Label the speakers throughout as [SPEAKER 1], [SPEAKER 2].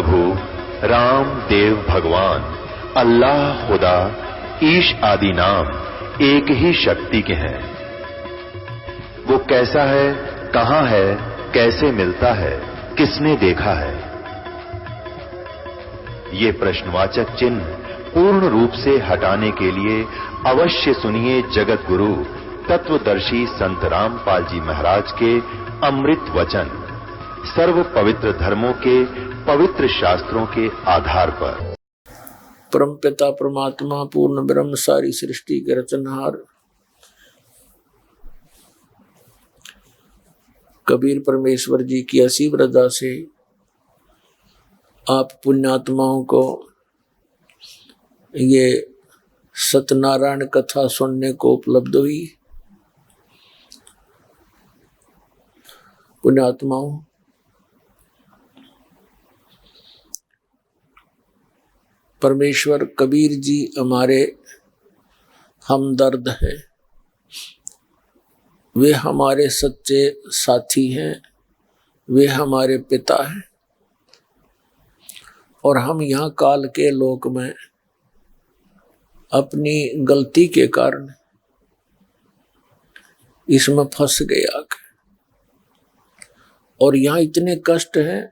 [SPEAKER 1] प्रभु राम देव भगवान अल्लाह खुदा ईश आदि नाम एक ही शक्ति के हैं। वो कैसा है, कहां है, कैसे मिलता है, किसने देखा है? ये प्रश्नवाचक चिन्ह पूर्ण रूप से हटाने के लिए अवश्य सुनिए जगत गुरु तत्वदर्शी संत रामपाल जी महाराज के अमृत वचन, सर्व पवित्र धर्मों के पवित्र शास्त्रों के आधार पर।
[SPEAKER 2] परमपिता परमात्मा पूर्ण ब्रह्म सारी सृष्टि के रचनहार कबीर परमेश्वर जी की असीम रजा से आप पुण्यात्माओं को ये सत्यनारायण कथा सुनने को उपलब्ध हुई। पुण्यात्माओं, परमेश्वर कबीर जी हमारे हमदर्द हैं, वे हमारे सच्चे साथी हैं, वे हमारे पिता हैं। और हम यहाँ काल के लोक में अपनी गलती के कारण इसमें फंस गए आके, और यहाँ इतने कष्ट हैं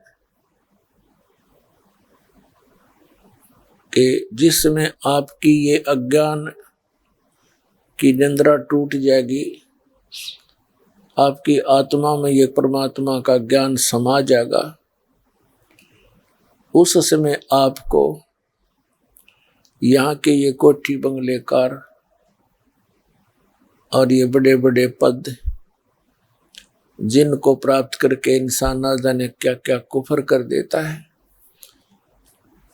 [SPEAKER 2] कि जिसमें आपकी ये अज्ञान की निंद्रा टूट जाएगी, आपकी आत्मा में ये परमात्मा का ज्ञान समा जाएगा। उस समय आपको यहाँ के ये कोठी बंगलेकार और ये बड़े बड़े पद जिनको प्राप्त करके इंसान ना जाने क्या क्या कुफर कर देता है,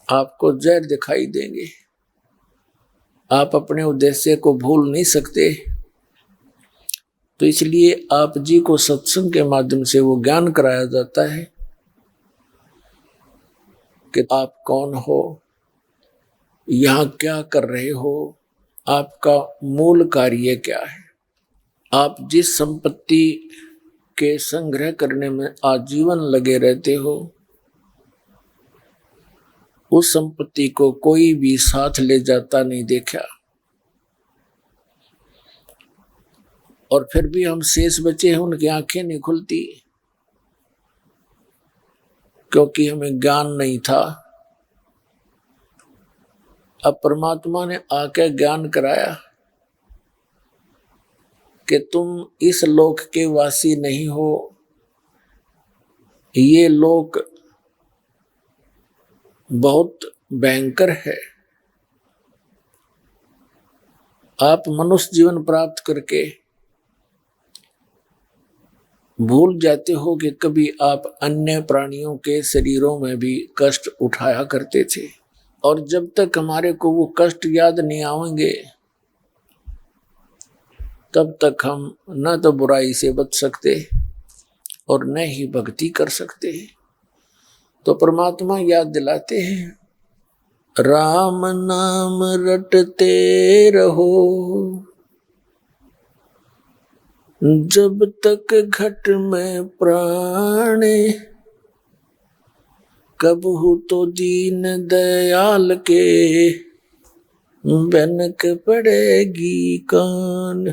[SPEAKER 2] आपको जहर दिखाई देंगे। आप अपने उद्देश्य को भूल नहीं सकते, तो इसलिए आप जी को सत्संग के माध्यम से वो ज्ञान कराया जाता है कि आप कौन हो, यहाँ क्या कर रहे हो, आपका मूल कार्य क्या है। आप जिस संपत्ति के संग्रह करने में आजीवन लगे रहते हो, उस संपत्ति को कोई भी साथ ले जाता नहीं देखा, और फिर भी हम शेष बचे हैं, उनकी आंखें नहीं खुलती क्योंकि हमें ज्ञान नहीं था। अब परमात्मा ने आके ज्ञान कराया कि तुम इस लोक के वासी नहीं हो, ये लोक बहुत भयंकर है। आप मनुष्य जीवन प्राप्त करके भूल जाते हो कि कभी आप अन्य प्राणियों के शरीरों में भी कष्ट उठाया करते थे, और जब तक हमारे को वो कष्ट याद नहीं आएंगे तब तक हम न तो बुराई से बच सकते और न ही भक्ति कर सकते। तो परमात्मा याद दिलाते हैं, राम नाम रटते रहो जब तक घट में प्राण, कबहू तो दीन दयाल के बनक पड़ेगी कान।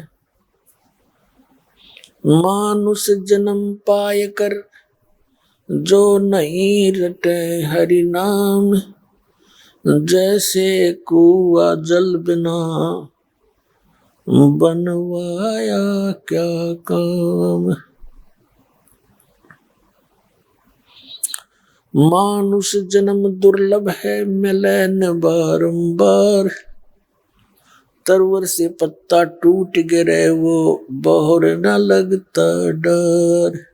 [SPEAKER 2] मानुष जन्म पाय कर जो नहीं रटे हरि नाम, जैसे कुआ जल बिना बनवाया क्या काम। मानुष जन्म दुर्लभ है मिले न बारंबार, तरवर से पत्ता टूट गिरे वो बहुर न लगता डर।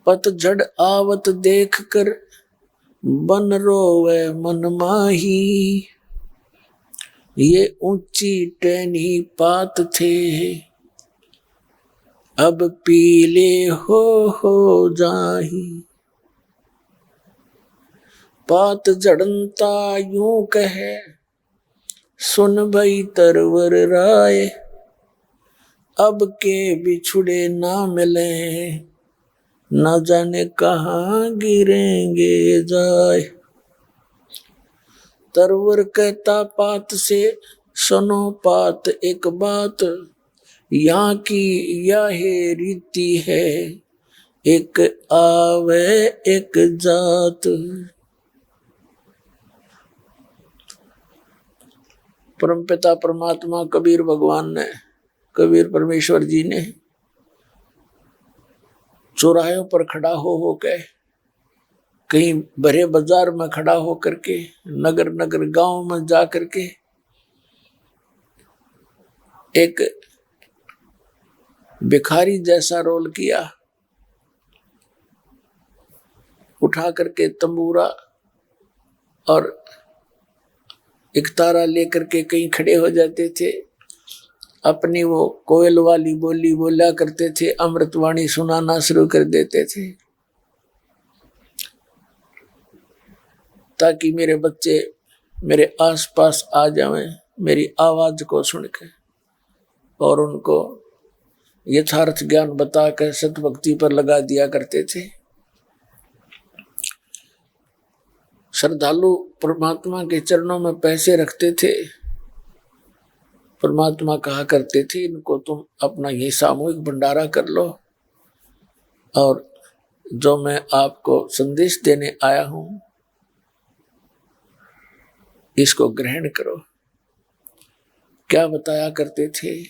[SPEAKER 2] पतझड़ आवत देख कर बन रोवे मन माही, ये ऊंची टहनी पात थे अब पीले हो जाही। पात झड़नता यूं कहे सुन भई तरवर राय, अब के बिछुड़े ना मिले न जाने कहाँ गिरेंगे जाए। तरवर कहता पात से, सुनो पात एक बात, यहाँ की यह रीति है, एक आवे एक जात। परमपिता परमात्मा कबीर भगवान ने, कबीर परमेश्वर जी ने चौराहों पर खड़ा हो के, कहीं बड़े बाजार में खड़ा हो करके, नगर नगर गांव में जा करके एक भिखारी जैसा रोल किया, उठा करके तंबूरा और एक तारा लेकर के कहीं खड़े हो जाते थे, अपनी वो कोयल वाली बोली बोला करते थे, अमृतवाणी सुनाना शुरू कर देते थे, ताकि मेरे बच्चे मेरे आसपास आ जाएं, मेरी आवाज को सुन के, और उनको यथार्थ ज्ञान बता कर सतभक्ति पर लगा दिया करते थे। श्रद्धालु परमात्मा के चरणों में पैसे रखते थे, परमात्मा कहा करते थे इनको तुम अपना ये सामूहिक भंडारा कर लो, और जो मैं आपको संदेश देने आया हूं इसको ग्रहण करो। क्या बताया करते थे?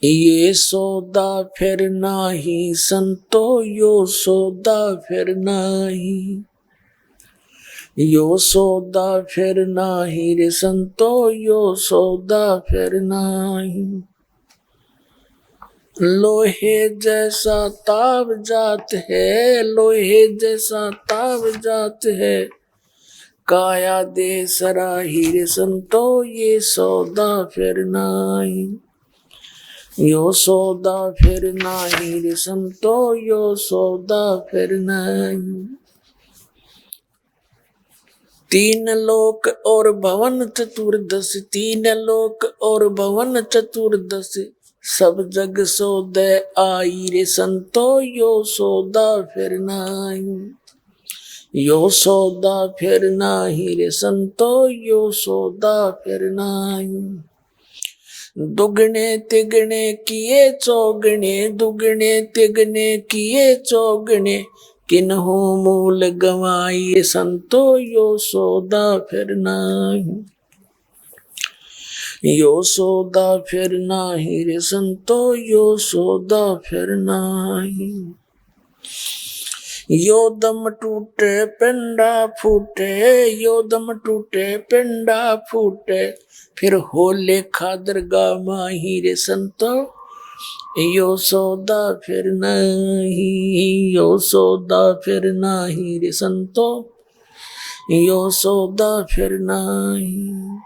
[SPEAKER 2] ये सौदा फिर नाही संतो, यो सौदा फिर नाही, यो सौदा फिर नाही रे संतो, यो सौदा फिर नाही। लोहे जैसा ताव जात है, लोहे जैसा ताव जात है, काया दे सराही रे संतो, ये सौदा फिर नाही, यो सौदा फिर नाही रे संतो, यो सौदा फिर नाही। तीन लोक और भवन चतुर्दश, तीन लोक और भवन चतुर्दश, सब जग सौदे आई रे संतो, यो सौदा फिर नाही, यो सौदा फिर नाही रे संतो, यो सौदा फिर नाही। दुगने तिगने किए चौगने, दुगने तिगने किए चौगने, किन्हू मूल गवाई संतो, यो सौदा फिर नाही, यो सौदा फिर नाही रे संतो, यो सौदा फिर नाही। यो दम टूटे पिंडा फूटे, यो दम टूटे पिंडा फूटे, फिर हो लेखा दरगाह माही रे संतो, यो सौदा फिर नहीं, यो सौदा फिर नहीं रे संतो, यो सौदा फिर नहीं।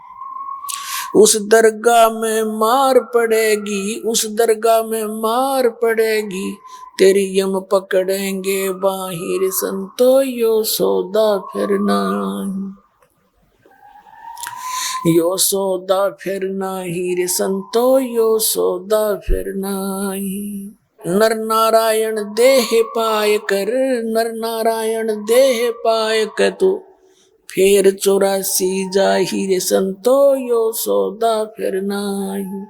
[SPEAKER 2] उस दरगाह में मार पड़ेगी, उस दरगाह में मार पड़ेगी, तेरी यम पकड़ेंगे बाहिर संतो, यो सौदा फिर नहीं, यो सौदा फिर नहीं रे संतो, यो सौदा फिर नहीं। नर नारायण देह पाय कर, नर नारायण देह पाय कर तू फिर 84 जाही रे संतो, यो सौदा फिर नहीं,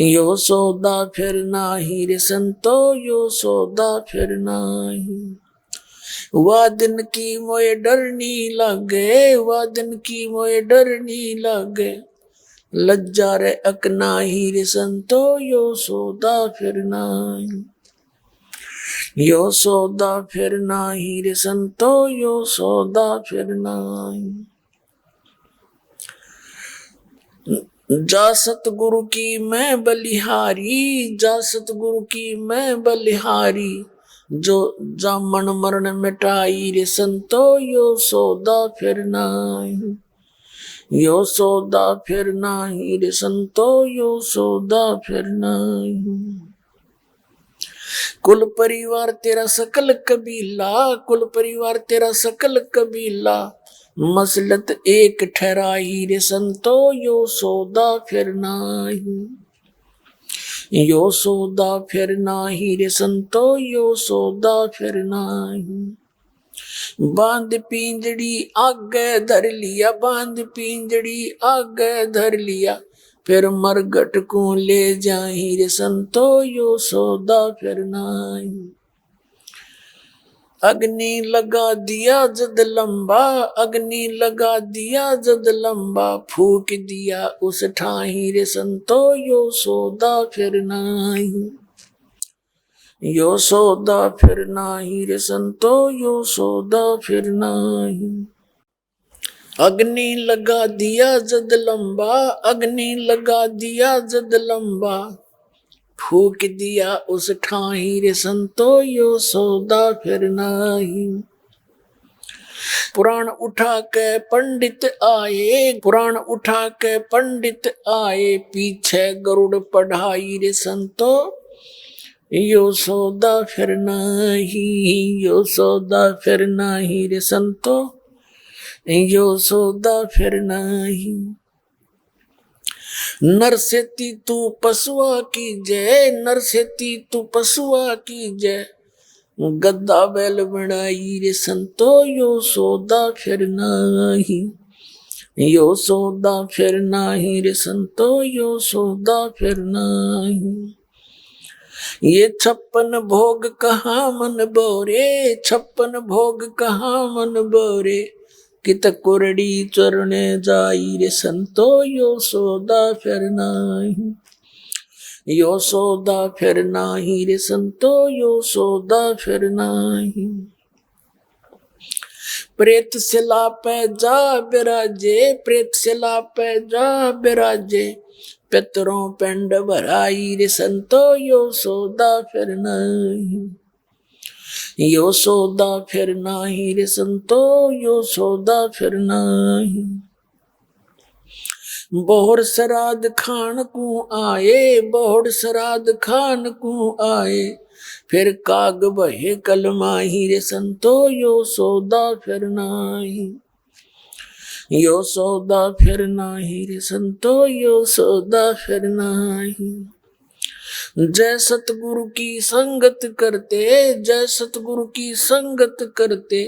[SPEAKER 2] यो सौदा फिर नहीं रे संतो, यो सौदा फिर नहीं। वह दिन की मोए डरनी लगे, वह दिन की मोए डरनी लगे, लज्जा रे अकनाही रे संतो, यो सौदा फिर नहीं, यो सौदा फिर नहीं रे संतो, यो सौदा फिर नहीं। जा सतगुरु की मैं बलिहारी, जा सतगुरु की मैं बलिहारी, जो जामन मरण मिटाई रे संतो, यो सौदा फिर नहीं, यो सौदा फिर नहीं रे संतो, यो सौदा फिर नहीं। कुल परिवार तेरा सकल कबीला, कुल परिवार तेरा सकल कबीला, मसलत एक ठहराई रे संतो, यो सौदा फिर नहीं, यो सौदा फिर नाही रे संतो, यो सौदा फिर नहीं। बांध पिंजड़ी आगे धर लिया, बांध पिंजड़ी आगे धर लिया, फिर मरगट को ले जाही रे संतो यो सौदा फिर नाही। अग्नि लगा दिया जद लंबा, अग्नि लगा दिया जद लंबा, फूक दिया उस ठाही रे संतो यो सौदा फिर नाही। यो सौदा फिर नाही रे संतो यो सौदा फिर नाही। अग्नि लगा दिया जद लंबा, अग्नि लगा दिया जद लंबा, फूक दिया उस ठाही रे संतो यो सौदा फिर नाही। पुराण उठा के पंडित आए, पुराण उठा के पंडित आए, पीछे गरुड़ पढ़ाई रे संतो यो सौदा फिर नाही। यो सौदा फिर नाही रे संतो यो सौदा फिर नाही। नर से तू पशुआ की जय, नर से तू पशुआ की जय, गद्दा बैल बनाई रे संतो यो सौदा फिर नाही। यो सौदा फिर नाही रे संतो यो सौदा फिर नाही। ये 56 भोग कहाँ मन बोरे, 56 भोग कहाँ मन बोरे, कित कुरड़ी चरणे जाई रे संतो यो सौदा फिर नाही। यो सौदा फिर नाही रे संतो यो सौदा फिर नाही। प्रेत शिला पे जा बिराजे, प्रेत शिला पे जा बिराजे, पितरों पिंड भराई रे संतो यो सौदा फिर नाही। यो सौदा फिर नाही रे संतो यो सौदा फिर नाही। बोहर श्राद्ध खान को आए, बोहर श्राद्ध खान को आए, फिर काग बहे कलमाही रे संतो यो सौदा फिर नाही। यो सौदा फिर नाही रे संतो यो सौदा फिर नाही। जय सतगुरु की संगत करते, जय सतगुरु की संगत करते,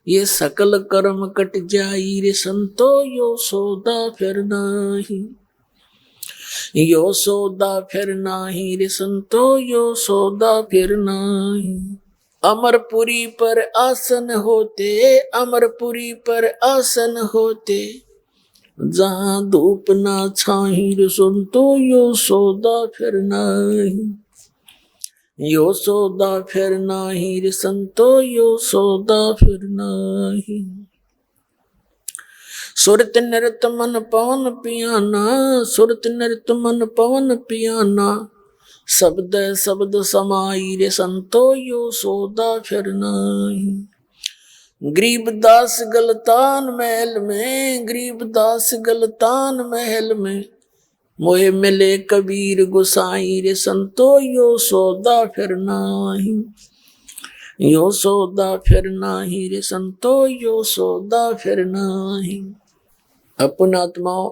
[SPEAKER 2] ये सकल कर्म कट जाई रे संतो यो सौदा फिर नाही। यो सौदा फिर नाही रे संतो यो सौदा फिर नाही। अमरपुरी पर आसन होते, अमरपुरी पर आसन होते, जहाँ धूप ना छाही रे संतो यो सौदा फिर नाही। यो सौदा फिर नाही रे संतो यो सौदा फिर नाही। सुरत नृत मन पवन पियाना, सुरत नृत मन पवन पियाना, शब्द शब्द समाई रे संतो यो सौदा फिर नाही। गरीबदास गलतान महल में, गरीबदास गलतान महल में, मोहे मिले कबीर गुसाई रे संतो यो सौदा फिर नाही। यो सौदा फिर नाही रे संतो यो सौदा फिर नाही। अपन आत्माओं,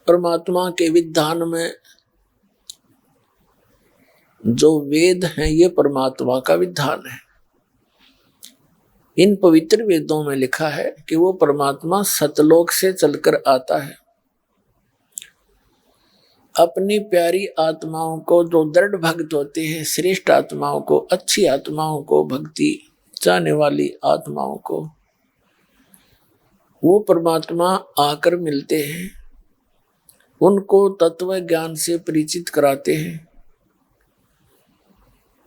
[SPEAKER 2] परमात्मा के विधान में जो वेद हैं ये परमात्मा का विधान है। इन पवित्र वेदों में लिखा है कि वो परमात्मा सतलोक से चलकर आता है। अपनी प्यारी आत्माओं को, जो दृढ़ भक्त होते हैं, श्रेष्ठ आत्माओं को, अच्छी आत्माओं को, भक्ति चाहने वाली आत्माओं को, वो परमात्मा आकर मिलते हैं, उनको तत्व ज्ञान से परिचित कराते हैं।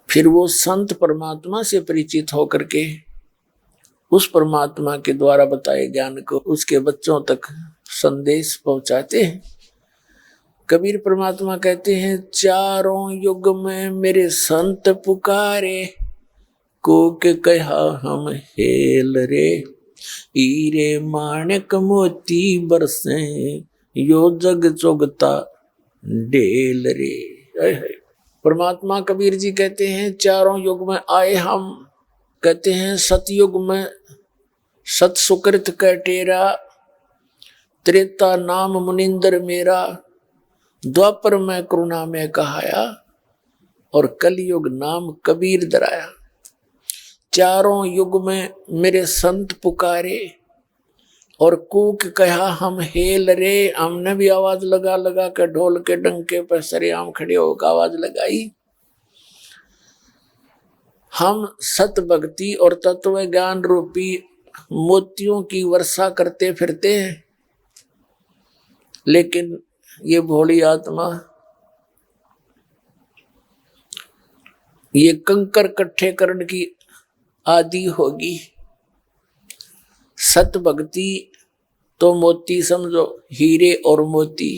[SPEAKER 2] फिर वो संत परमात्मा से परिचित होकर के उस परमात्मा के द्वारा बताए ज्ञान को उसके बच्चों तक संदेश पहुंचाते हैं। कबीर परमात्मा कहते हैं, चारों युग में मेरे संत पुकारे, को के कहा हम हेल रे, हीरे माणिक मोती बरसे, यो जग चुगता ढेल रे। परमात्मा कबीर जी कहते हैं, चारों युग में आए हम। कहते हैं, सतयुग में सत सुकृत का टेरा, त्रेता नाम मुनिंदर मेरा, द्वापर में करुणा में कहाया, और कलयुग नाम कबीर दराया। चारों युग में मेरे संत पुकारे और कूक कहा हम हेल रे। हमने भी आवाज लगा लगा के ढोल के डंके पर सरेआम खड़े होकर आवाज लगाई। हम सत भक्ति और तत्व ज्ञान रूपी मोतियों की वर्षा करते फिरते हैं, लेकिन ये भोली आत्मा ये कंकर इकट्ठे करने की आदि होगी। सत भक्ति तो मोती समझो, हीरे और मोती,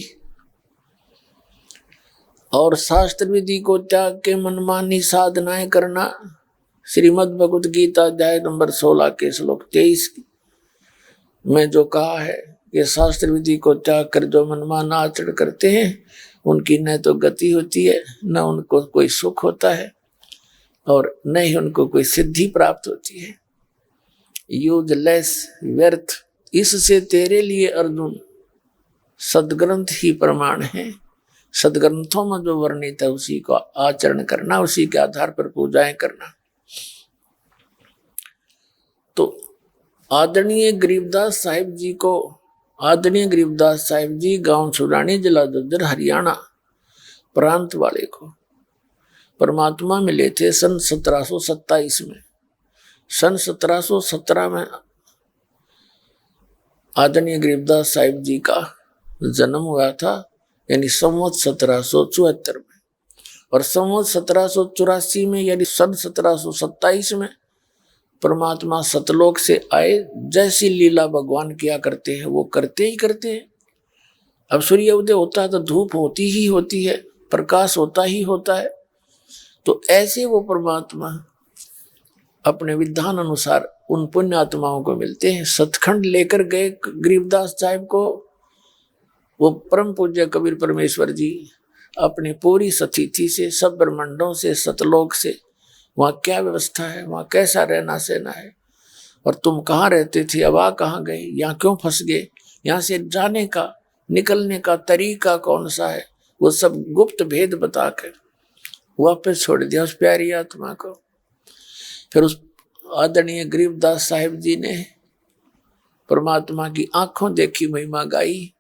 [SPEAKER 2] और शास्त्र विधि को त्याग के मनमानी साधनाएं करना। श्रीमद् भगवद गीता अध्याय नंबर 16 के श्लोक 23 में जो कहा है कि शास्त्र विधि को त्याग कर जो मनमाना आचरण करते हैं उनकी न तो गति होती है, न उनको कोई सुख होता है, और न ही उनको कोई सिद्धि प्राप्त होती है। यूजलेस, व्यर्थ। इससे तेरे लिए अर्जुन सदग्रंथ ही प्रमाण है। सदग्रंथों में जो वर्णित है उसी को आचरण करना, उसी के आधार पर पूजाएं करना। तो आदरणीय गरीबदास साहिब जी गांव छुड़ानी, जिला झज्जर, हरियाणा प्रांत वाले को परमात्मा मिले थे सन 1727 में। सन 1717 में आदरणीय गरीबदास साहिब जी का जन्म हुआ था, यानी संवत 1774 में। और संवत 1784 में यानी सन 1727 में परमात्मा सतलोक से आए। जैसी लीला भगवान किया करते हैं वो करते ही करते हैं। अब सूर्य उदय होता है तो धूप होती ही होती है, प्रकाश होता ही होता है। तो ऐसे वो परमात्मा अपने विधान अनुसार उन पुण्य आत्माओं को मिलते हैं। सतखंड लेकर गए गरीबदास साहिब को वो परम पूज्य कबीर परमेश्वर जी अपनी पूरी सतिथि से, सब ब्रह्मांडों से, सतलोक से, वहाँ क्या व्यवस्था है, वहाँ कैसा रहना सहना है, और तुम कहाँ रहते थे, अब आ कहाँ गए, यहाँ क्यों फंस गए, यहाँ से जाने का निकलने का तरीका कौन सा है, वो सब गुप्त भेद बताकर वापस छोड़ दिया उस प्यारी आत्मा को। फिर उस आदरणीय गरीबदास साहिब जी ने परमात्मा की आंखों देखी महिमा गाई।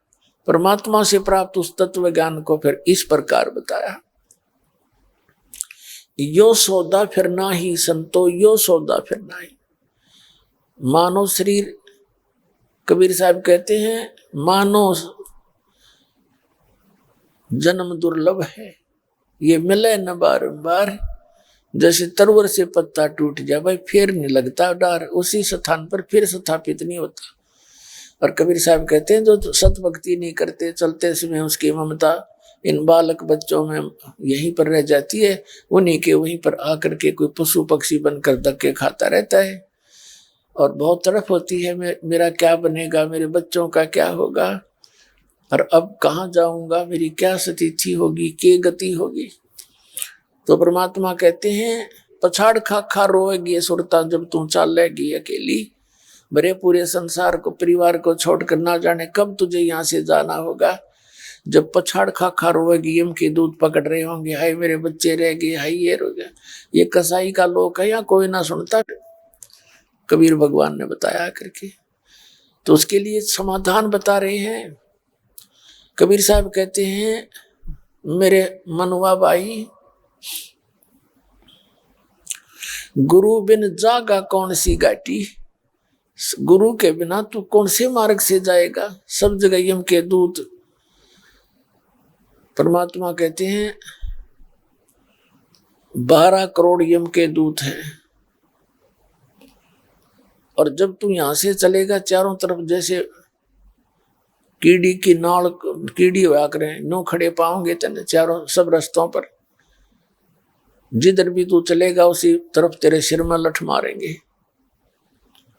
[SPEAKER 2] परमात्मा से प्राप्त उस तत्व ज्ञान को फिर इस प्रकार बताया। यो सौदा फिर ना ही संतो, यो सौदा फिर ना ही। मानव शरीर, कबीर साहब कहते हैं, मानव जन्म दुर्लभ है, ये मिले न बारंबार। जैसे तरवर से पत्ता टूट जाए भाई, फिर नहीं लगता डार, उसी स्थान पर फिर स्थापित नहीं होता। और कबीर साहब कहते हैं जो सत भक्ति नहीं करते, चलते समय उसकी ममता इन बालक बच्चों में यहीं पर रह जाती है, उन्हीं के वहीं पर आकर के कोई पशु पक्षी बनकर धक्के खाता रहता है। और बहुत तड़प होती है, मेरा क्या बनेगा, मेरे बच्चों का क्या होगा, और अब कहाँ जाऊंगा, मेरी क्या स्थिति होगी, क्या गति होगी। तो परमात्मा कहते हैं पछाड़ खा खा रोएगी सुरता जब तू चलेगी अकेली। बड़े पूरे संसार को, परिवार को छोड़कर ना जाने कब तुझे यहाँ से जाना होगा। जब पछाड़ खा खा रोएगी, यम के दूध पकड़ रहे होंगे, हाय मेरे बच्चे रह गए, हाय ये रो गया। ये कसाई का लोक है, या कोई ना सुनता, कबीर भगवान ने बताया करके। तो उसके लिए समाधान बता रहे हैं। कबीर साहब कहते हैं, मेरे मनुआ भाई, गुरु बिन जागा कौन सी घाटी। गुरु के बिना तू कौन से मार्ग से जाएगा, सब जगह यम के दूत। परमात्मा कहते हैं 12 करोड़ यम के दूत हैं, और जब तू यहां से चलेगा चारों तरफ जैसे कीड़ी की नाल, कीड़ी होया करें, नो खड़े पाओगे तेने चारों सब रास्तों पर। जिधर भी तू चलेगा उसी तरफ तेरे सिर में लठ मारेंगे,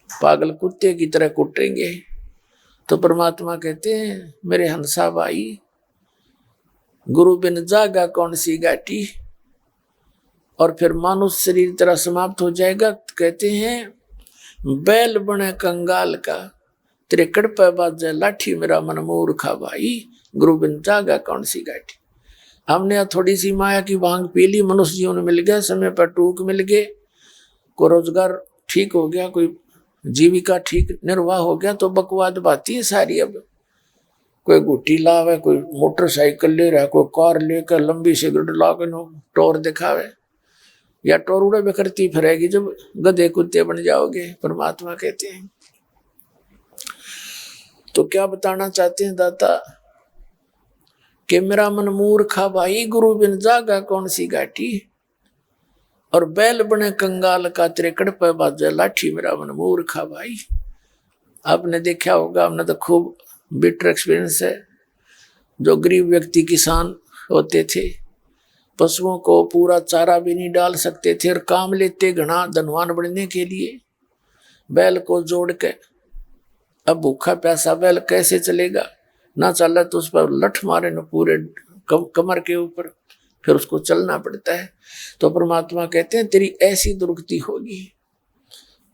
[SPEAKER 2] पागल कुत्ते की तरह कुटेंगे। तो परमात्मा कहते हैं मेरे हंसा भाई, गुरु बिन जागा कौन सी घाटी। और फिर मानुष शरीर तेरा समाप्त हो जाएगा। कहते हैं बैल बने कंगाल का, तेरे कड़पे बाजे लाठी, मेरा मन मूर्खा भाई, गुरु बिन जागा कौन सी घाटी। हमने थोड़ी सी माया की भांग पी ली, मनुष्य जीवन मिल गया, समय पर टूक मिल गए, को रोजगार ठीक हो गया, कोई जीविका ठीक निर्वाह हो गया, तो बकवाद बाती है सारी। अब कोई गुट्टी लावे, कोई मोटरसाइकिल ले रहा है, कोई कार लेकर लंबी सिगरेट ला के टोर दिखावे, या टोरुड़े बिखरती फिरेगी जब गधे कुत्ते बन जाओगे, परमात्मा कहते हैं। तो क्या बताना चाहते हैं दाता कि मेरा मन मूर्खा भाई, गुरु बिन जागा कौन सी गाठी, और बैल बने कंगाल का त्रिकड़ पे बाजे लाठी, मेरा मन मूर्खा भाई। आपने देखा होगा, हमने तो खूब बिटर एक्सपीरियंस है। जो गरीब व्यक्ति किसान होते थे, पशुओं को पूरा चारा भी नहीं डाल सकते थे और काम लेते घना धनवान बनने के लिए, बैल को जोड़ के। अब भूखा प्यासा बैल कैसे चलेगा, ना चला तो उस पर लठ मारे न पूरे कमर के ऊपर, फिर उसको चलना पड़ता है। तो परमात्मा कहते हैं तेरी ऐसी दुर्गति होगी।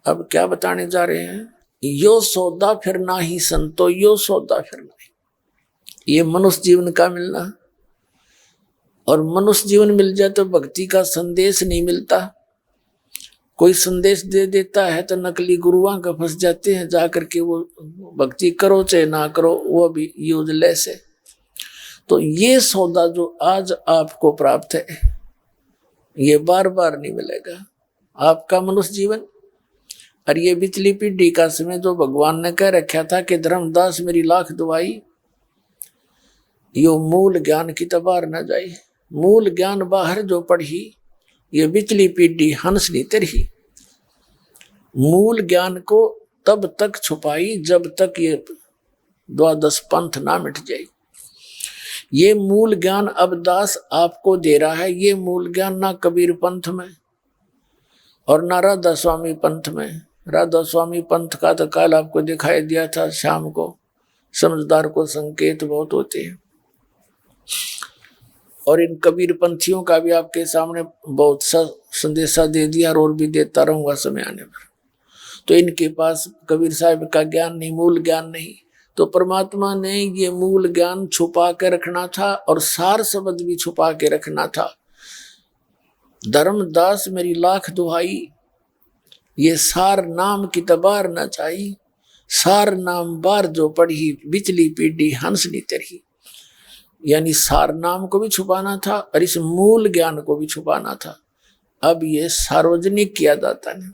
[SPEAKER 2] अब क्या बताने जा रहे हैं, यो सौदा फिर ना ही संतो, यो सौदा फिर ना ही। ये मनुष्य जीवन का मिलना, और मनुष्य जीवन मिल जाए तो भक्ति का संदेश नहीं मिलता। कोई संदेश दे देता है तो नकली गुरुओं का फंस जाते हैं, जाकर के वो भक्ति करो चाहे ना करो, वो भी यूजलेस है। तो ये सौदा जो आज आपको प्राप्त है, ये बार बार नहीं मिलेगा। आपका मनुष्य जीवन और ये बिचली पीढ़ी का समय जो भगवान ने कह रखा था कि धर्मदास मेरी लाख दुआई, यो मूल ज्ञान की तबार न जाई। मूल ज्ञान बाहर जो पढ़ी, ये बिचली पीढ़ी हंस नहीं तरही। मूल ज्ञान को तब तक छुपाई जब तक ये द्वादश पंथ ना मिट जाए। ये मूल ज्ञान अब दास आपको दे रहा है। ये मूल ज्ञान ना कबीर पंथ में और ना राधा स्वामी पंथ में। राधा स्वामी पंथ का तो काल आपको दिखाई दिया था शाम को, समझदार को संकेत बहुत होते हैं। और इन कबीर पंथियों का भी आपके सामने बहुत सा संदेशा दे दिया और भी देता रहूंगा समय आने पर। तो इनके पास कबीर साहब का ज्ञान नहीं, मूल ज्ञान नहीं। तो परमात्मा ने ये मूल ज्ञान छुपा के रखना था और सार शब्द भी छुपा के रखना था। धर्मदास मेरी लाख दुहाई, ये सार नाम की तबार न चाहिए। सार नाम बार जो पढ़ी, बिचली पीढ़ी हंस नी तरही। यानी सार नाम को भी छुपाना था और इस मूल ज्ञान को भी छुपाना था। अब ये सार्वजनिक किया जाता है।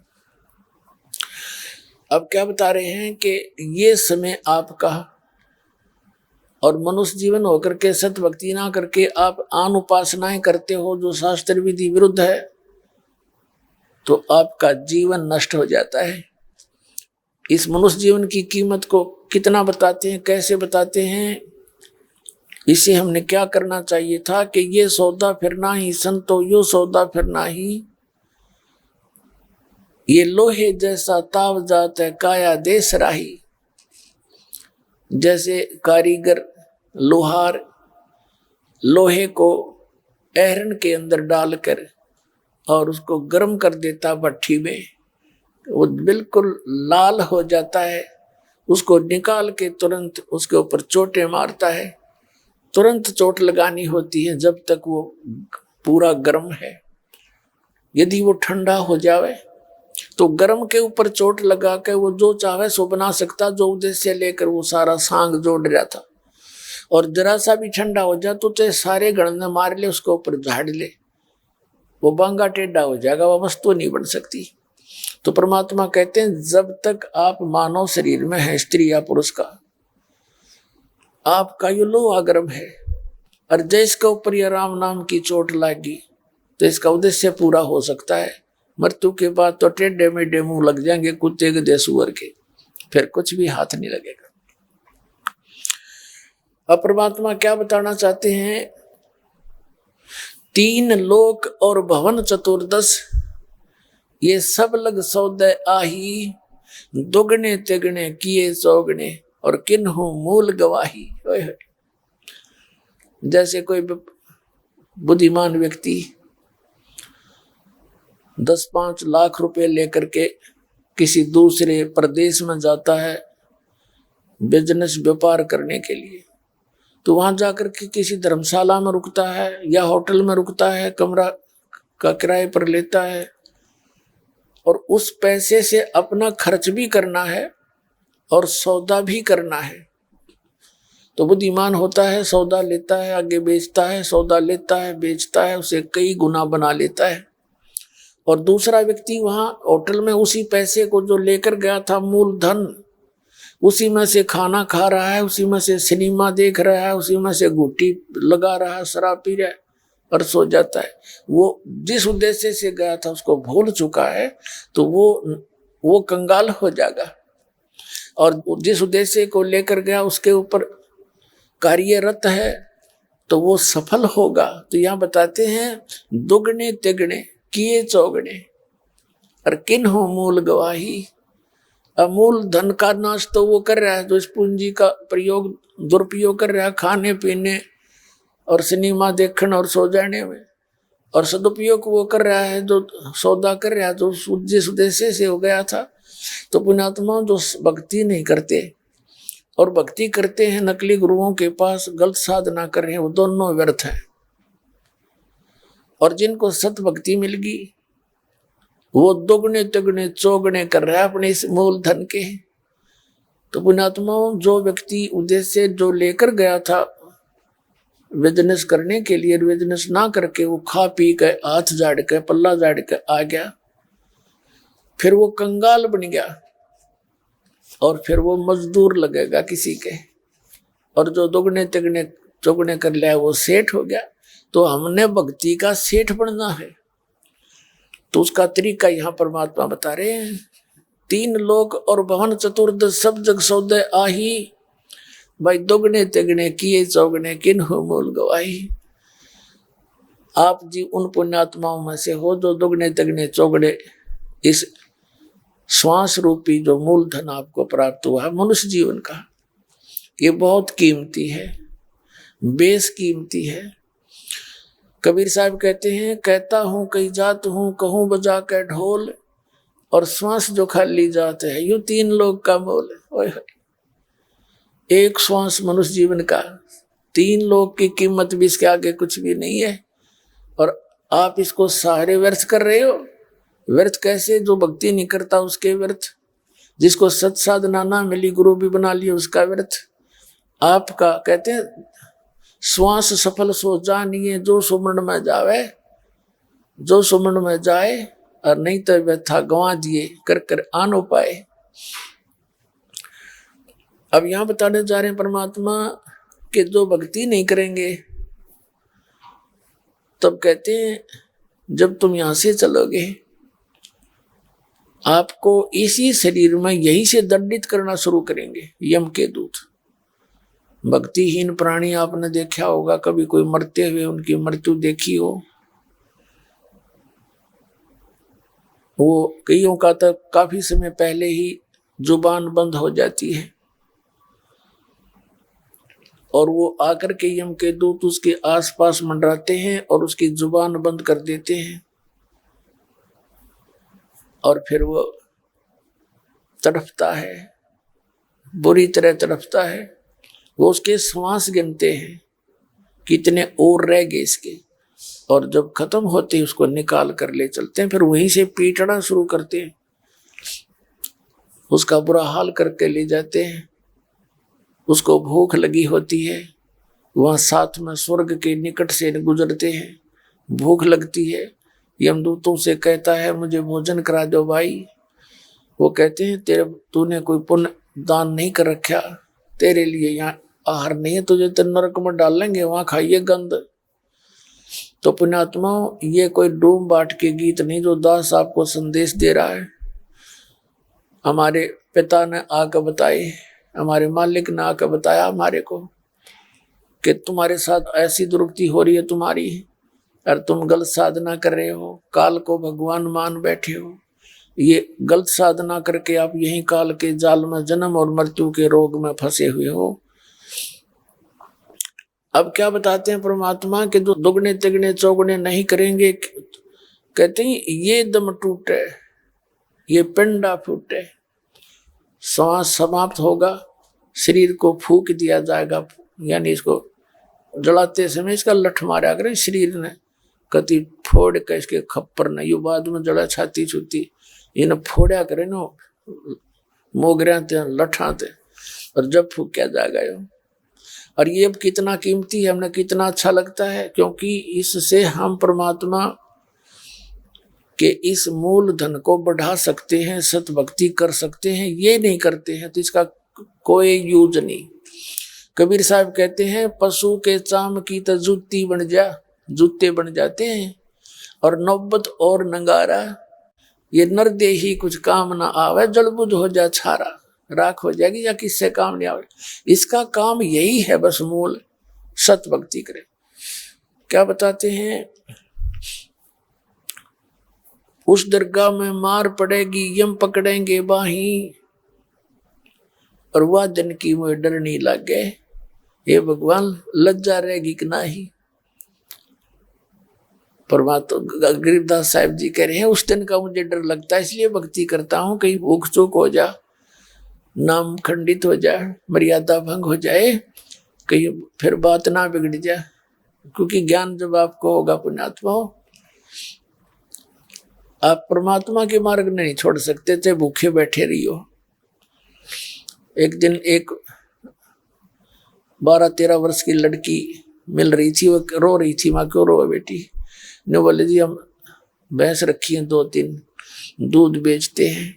[SPEAKER 2] अब क्या बता रहे हैं कि ये समय आपका, और मनुष्य जीवन होकर के सत भक्ति ना करके आप आन उपासनाएं करते हो जो शास्त्र विधि विरुद्ध है, तो आपका जीवन नष्ट हो जाता है। इस मनुष्य जीवन की कीमत को कितना बताते हैं, कैसे बताते हैं, इसे हमने क्या करना चाहिए था कि ये सौदा फिर ना ही संतो, यो सौदा फिर ना ही। ये लोहे जैसा ताव जात है काया देश राही। जैसे कारीगर लोहार लोहे को एहरन के अंदर डालकर और उसको गर्म कर देता भट्ठी में, वो बिल्कुल लाल हो जाता है। उसको निकाल के तुरंत उसके ऊपर चोटें मारता है। तुरंत चोट लगानी होती है जब तक वो पूरा गर्म है। यदि वो ठंडा हो जावे तो गर्म के ऊपर चोट लगा के वो जो चाहे सो बना सकता, जो उद्देश्य लेकर वो सारा सांग जोड़ रहा था। और जरा सा भी ठंडा हो जाए तो चाहे सारे गण ने मार ले, उसके ऊपर झाड़ ले, वो बांगा टेढ़ा हो जाएगा, वो वस्तु नहीं बन सकती। तो परमात्मा कहते हैं जब तक आप मानव शरीर में है, स्त्री या पुरुष का, आपका ये लोहा गर्म है। और जिसके ऊपर ये राम नाम की चोट लगी तो इसका उद्देश्य पूरा हो सकता है। मृत्यु के बाद तो टेढ़े मेढ़े मुंह लग जाएंगे कुत्ते के देसुअर के, फिर कुछ भी हाथ नहीं लगेगा। अब परमात्मा क्या बताना चाहते हैं, तीन लोक और भवन चतुर्दश, ये सब लग सौदे आही। दुगने तिगने किए चौगने और किन्हु मूल गवाही। जैसे कोई बुद्धिमान व्यक्ति 10-5 लाख रुपए लेकर के किसी दूसरे प्रदेश में जाता है बिजनेस व्यापार करने के लिए, तो वहां जाकर के किसी धर्मशाला में रुकता है या होटल में रुकता है, कमरा का किराए पर लेता है, और उस पैसे से अपना खर्च भी करना है और सौदा भी करना है। तो बुद्धिमान होता है, सौदा लेता है, आगे बेचता है, सौदा लेता है, बेचता है, उसे कई गुना बना लेता है। और दूसरा व्यक्ति वहां होटल में उसी पैसे को जो लेकर गया था मूलधन, उसी में से खाना खा रहा है, उसी में से सिनेमा देख रहा है, उसी में से गुट्टी लगा रहा है, शराब पी रहा है और सो जाता है। वो जिस उद्देश्य से गया था उसको भूल चुका है, तो वो कंगाल हो जाएगा। और जिस उद्देश्य को लेकर गया उसके ऊपर कार्यरत है तो वो सफल होगा। तो यहाँ बताते हैं दुगने तिगने किए चौगने और किन हो मूल गवाही। अमूल धन का नाश तो वो कर रहा है जो इस पूंजी का प्रयोग दुरुपयोग कर रहा है खाने पीने और सिनेमा देखने और सो जाने में, और सदुपयोग वो कर रहा है जो सौदा कर रहा है जो जिस उद्देश्य से हो गया था। तो पुण्यात्मा जो भक्ति नहीं करते और भक्ति करते हैं नकली गुरुओं के पास, गलत साधना कर रहे हैं, वो दोनों व्यर्थ है। और जिनको सत भक्ति मिल गई वो दुगने तिगने चौगने कर रहा है अपने इस मूल धन के। तो पुण्यात्माओं जो व्यक्ति उद्देश्य जो लेकर गया था बिजनेस करने के लिए, बिजनेस ना करके वो खा पी के हाथ झाड़ के पल्ला झाड़ के आ गया, फिर वो कंगाल बन गया और फिर वो मजदूर लगेगा किसी के। और जो दुगने तिगने चौगने कर लिया वो सेठ हो गया। तो हमने भक्ति का सेठ बनना है, तो उसका तरीका यहाँ परमात्मा बता रहे हैं। तीन लोक और भवन चतुर्दश सब जग सौदे आही, भाई दुगने तिगने किए चौगने किन हो मूल गवाही। आप जी उन पुण्यात्माओं में से हो जो दुगने तिगने चौगने इस श्वास रूपी जो मूलधन आपको प्राप्त हुआ है मनुष्य जीवन का, ये बहुत कीमती है, बेस कीमती है। कबीर साहब कहते हैं कहता हूँ कई जात हूँ कहूँ बजा के ढोल, और श्वास जो खाली जाते है यूं तीन लोग का मोल। एक श्वास मनुष्य जीवन का, तीन लोग की कीमत भी इसके आगे कुछ भी नहीं है। और आप इसको सारे व्यर्थ कर रहे हो। व्यर्थ कैसे? जो भक्ति नहीं करता उसके व्यर्थ, जिसको सत साधना ना मिली गुरु भी बना लिया उसका व्यर्थ। आपका कहते हैं श्वास सफल सो जानिए जो सुमरण में जावे, जो सुमरण में जाए, और नहीं तो व्यथा गंवा दिए कर कर आन उपाय। अब यहां बताने जा रहे हैं परमात्मा कि जो भक्ति नहीं करेंगे, तब कहते हैं जब तुम यहां से चलोगे आपको इसी शरीर में यहीं से दंडित करना शुरू करेंगे यम के दूत। भक्तिहीन प्राणी आपने देखा होगा, कभी कोई मरते हुए उनकी मृत्यु देखी हो, वो कईयों का तो काफी समय पहले ही जुबान बंद हो जाती है और वो आकर के यम के दूत उसके आसपास मंडराते हैं और उसकी जुबान बंद कर देते हैं, और फिर वो तड़पता है, बुरी तरह तड़पता है। वो उसके श्वास गिनते हैं कितने और रह गए इसके, और जब खत्म होते हैं उसको निकाल कर ले चलते हैं, फिर वहीं से पीटना शुरू करते हैं, उसका बुरा हाल करके ले जाते हैं। उसको भूख लगी होती है, वहां साथ में स्वर्ग के निकट से गुजरते हैं, भूख लगती है, यमदूतों से कहता है मुझे भोजन करा दो भाई। वो कहते हैं तूने कोई पुण्य दान नहीं कर रखा, तेरे लिए यहाँ आहार नहीं है, तुझे तो नरक में डालेंगे, वहां खाइए गंध। तो पुण्यात्माओं ये कोई डूम बाट के गीत नहीं जो दास आपको संदेश दे रहा है। हमारे पिता ने आकर बताए, हमारे मालिक ने आकर बताया हमारे को कि तुम्हारे साथ ऐसी दुर्गति हो रही है तुम्हारी, और तुम गलत साधना कर रहे हो, काल को भगवान मान बैठे हो। ये गलत साधना करके आप यही काल के जाल में जन्म और मृत्यु के रोग में फंसे हुए हो। अब क्या बताते हैं परमात्मा के जो दुगने तिगने चौगने नहीं करेंगे, कहते हैं ये दम टूटे, ये पिंडा फूटे, सांस समाप्त होगा, शरीर को फूक दिया जाएगा, यानी इसको जलाते समय इसका लठ मारा करें शरीर ने, कति फोड़ के इसके खप्पर न, यू बाद में जड़ा छाती छूती, इन फोड़ा करे नो मोगरिया ते लठा ते, और जब फूक्या जा गए। और ये अब कितना कीमती है, हमें कितना अच्छा लगता है, क्योंकि इससे हम परमात्मा के इस मूल धन को बढ़ा सकते हैं, सतभक्ति कर सकते हैं। ये नहीं करते हैं तो इसका कोई यूज नहीं। कबीर साहब कहते हैं पशु के चाम की तो जूती बन जा, जूते बन जाते हैं, और नौबत और नंगारा, ये नरदेही कुछ काम ना आवे, जलबुझ हो जा छारा, राख हो जाएगी या किससे काम नहीं आवे। इसका काम यही है बस, मूल सत भक्ति करे। क्या बताते हैं, उस दरगाह में मार पड़ेगी, यम पकड़ेंगे बाही, और वह दिन की मुझे डर नहीं लगे। हे भगवान, लज्जा रहेगी कि नहीं। परमात्मा गरीबदास साहिब जी कह रहे हैं उस दिन का मुझे डर लगता है, इसलिए भक्ति करता हूं, कहीं भूख चूक हो जा, नाम खंडित हो जाए, मर्यादा भंग हो जाए, कहीं फिर बात ना बिगड़ जाए। क्योंकि ज्ञान जब आपको होगा पुण्यात्मा हो, आप परमात्मा के मार्ग नहीं छोड़ सकते, चाहे भूखे बैठे रही हो। एक दिन एक 12-13 वर्ष की लड़की मिल रही थी, वो रो रही थी, माँ क्यों रो बेटी? ने बोले जी हम भैंस रखी हैं 2-3, दूध बेचते हैं,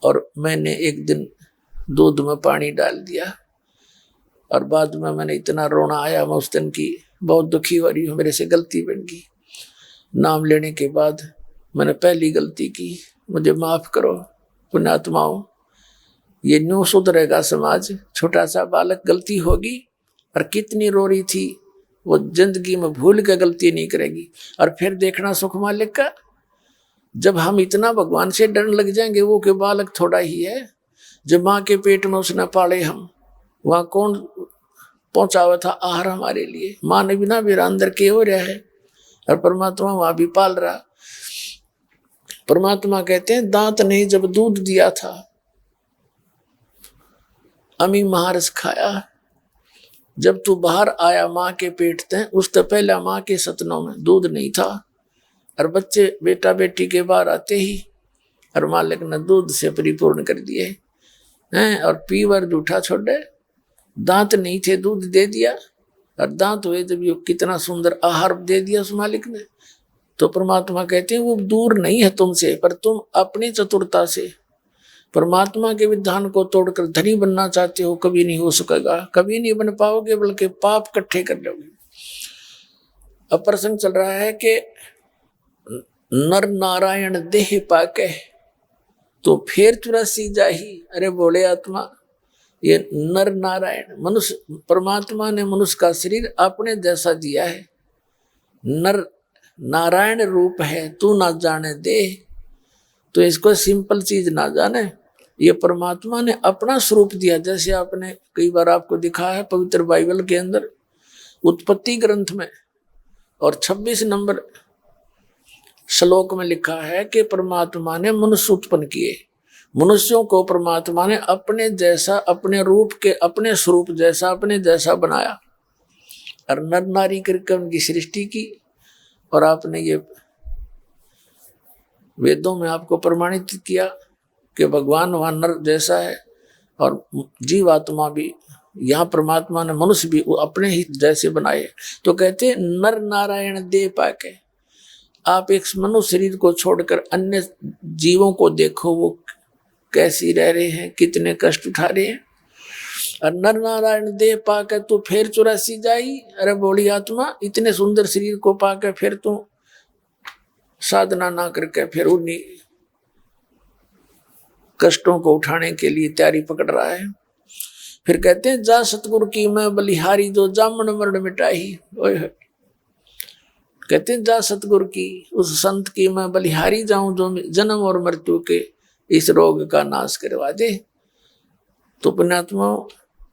[SPEAKER 2] और मैंने एक दिन दूध में पानी डाल दिया, और बाद में मैंने इतना रोना आया, मैं उस दिन की बहुत दुखी हो रही हूँ, मेरे से गलती बन गई। नाम लेने के बाद मैंने पहली गलती की, मुझे माफ करो पुण्यात्माओं। ये न्यू सुधरेगा समाज। छोटा सा बालक गलती होगी, और कितनी रो रही थी, वो जिंदगी में भूल के गलती नहीं करेगी। और फिर देखना सुख मालिक का, जब हम इतना भगवान से डरने लग जाएंगे, वो के बालक थोड़ा ही है, जब माँ के पेट में उसने पाले हम, वहां कौन पहुंचावा था आहार हमारे लिए? माँ ने बिना मेरा अंदर के हो रहा है, और परमात्मा वहां भी पाल रहा। परमात्मा कहते हैं दांत नहीं जब दूध दिया था, अमी महारस खाया। जब तू बाहर आया माँ के पेट से, उस तो पहले माँ के सतनों में दूध नहीं था, और बच्चे बेटा बेटी के बाहर आते ही और मालिक ने दूध से परिपूर्ण कर दिए हैं, और पीवर जूठा छोड़े। दांत नहीं थे, दूध दे दिया, और दांत हुए जब ये कितना सुंदर आहार दे दिया उस मालिक ने। तो परमात्मा कहते हैं वो दूर नहीं है तुमसे, पर तुम अपनी चतुरता से परमात्मा के विधान को तोड़कर धनी बनना चाहते हो, कभी नहीं हो सकेगा, कभी नहीं बन पाओगे, बल्कि पाप इकट्ठे कर लोगे। अब प्रसंग चल रहा है कि नर नारायण देह पाके तो फिर 84 जाही। अरे बोले आत्मा, ये नर नारायण मनुष्य, परमात्मा ने मनुष्य का शरीर अपने जैसा दिया है, नर नारायण रूप है, तू ना जाने दे। तो इसको सिंपल चीज ना जाने, ये परमात्मा ने अपना स्वरूप दिया। जैसे आपने कई बार आपको दिखा है पवित्र बाइबल के अंदर उत्पत्ति ग्रंथ में, और 26 नंबर श्लोक में लिखा है कि परमात्मा ने मनुष्य उत्पन्न किए। मनुष्यों को परमात्मा ने अपने जैसा, अपने रूप के, अपने स्वरूप जैसा, अपने जैसा बनाया, और नर नारी करके उनकी सृष्टि की। और आपने ये वेदों में आपको प्रमाणित किया कि भगवान वहां नर जैसा है, और जीवात्मा भी, यहाँ परमात्मा ने मनुष्य भी अपने ही जैसे बनाए। तो कहते नर नारायण दे पाके, आप एक मनुष्य शरीर को छोड़कर अन्य जीवों को देखो, वो कैसी रह रहे हैं, कितने कष्ट उठा रहे हैं। और नर नारायण दे पाके तू फिर 84 जाई। अरे बोली आत्मा, इतने सुंदर शरीर को पाके फिर तू साधना ना करके फिर उन्हीं कष्टों को उठाने के लिए तैयारी पकड़ रहा है। फिर कहते हैं जा सतगुरु की मैं बलिहारी, जो जामन मरण मिटाई। कहते हैं जा सतगुरु की, उस संत की मैं बलिहारी जाऊं, जो जन्म और मृत्यु के इस रोग का नाश करवा दे। तो पुण्यात्मा,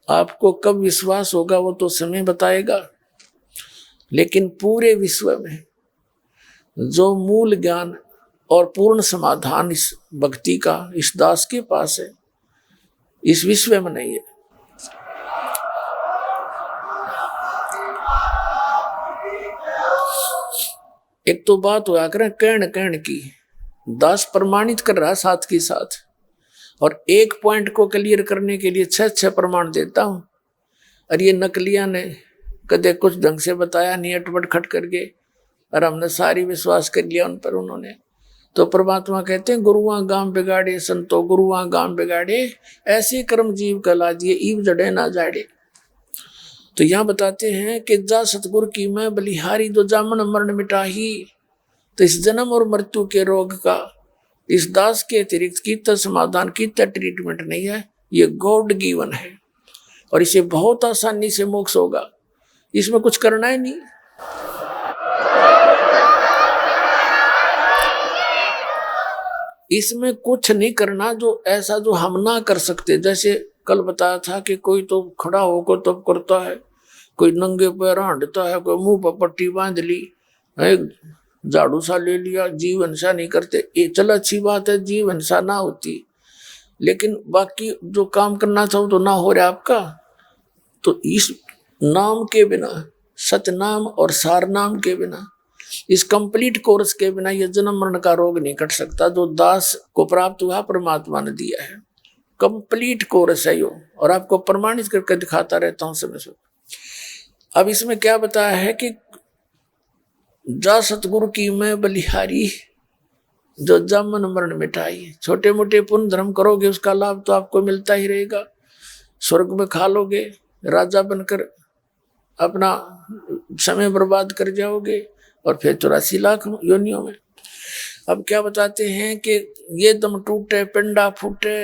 [SPEAKER 2] आपको कब विश्वास होगा वो तो समय बताएगा, लेकिन पूरे विश्व में जो मूल ज्ञान और पूर्ण समाधान इस भक्ति का इस दास के पास है, इस विश्व में नहीं है। एक तो बात हुआ करें कहन कहन की, दास प्रमाणित कर रहा साथ के साथ, और एक पॉइंट को क्लियर करने के लिए 6 प्रमाण देता हूं, और ये नकलिया ने कदे कुछ ढंग से बताया नहीं, अटपट खट करके, और हमने सारी विश्वास कर लिया उन पर उन्होंने। तो परमात्मा कहते हैं गुरुआ गांव बिगाड़े संतो गुरुआ गांव बिगाड़े, ऐसे कर्म जीव कहला दिए ईव जड़े ना जाड़े। तो यहाँ बताते हैं कि जा सतगुरु की मैं बलिहारी जो जामन मरण मिटाही। तो इस जन्म और मृत्यु के रोग का इस दास के अतिरिक्त कितना समाधान कितना ट्रीटमेंट नहीं है, ये गॉड गिवन है, और इसे बहुत आसानी से मोक्ष होगा, इसमें कुछ करना ही नहीं। इसमें कुछ नहीं करना जो ऐसा जो हम ना कर सकते। जैसे कल बताया था कि कोई तो खड़ा होकर तब करता है, कोई नंगे पैर हंडता है, कोई मुंह पर पट्टी बांध ली, झाड़ू सा ले लिया, जीव हिंसा नहीं करते। ये चल अच्छी बात है, जीव हिंसा ना होती, लेकिन बाकी जो काम करना था वो तो ना हो रहा आपका। तो इस नाम के बिना, सतनाम और सार नाम के बिना, इस कंप्लीट कोर्स के बिना ये जन्म मरण का रोग नहीं कट सकता जो दास को प्राप्त हुआ परमात्मा ने दिया है। कंप्लीट कोर्स है यो, और आपको प्रमाणित करके दिखाता रहता हूं समय से। अब इसमें क्या बताया है कि जा सतगुरु की मैं बलिहारी जो जन्म मरण मिटाई। छोटे मोटे पुण्य धर्म करोगे उसका लाभ तो आपको मिलता ही रहेगा, स्वर्ग में खा लोगे, राजा बनकर अपना समय बर्बाद कर जाओगे, और फिर 84 लाख योनियों में। अब क्या बताते हैं कि ये दम टूटे पिंडा फूटे,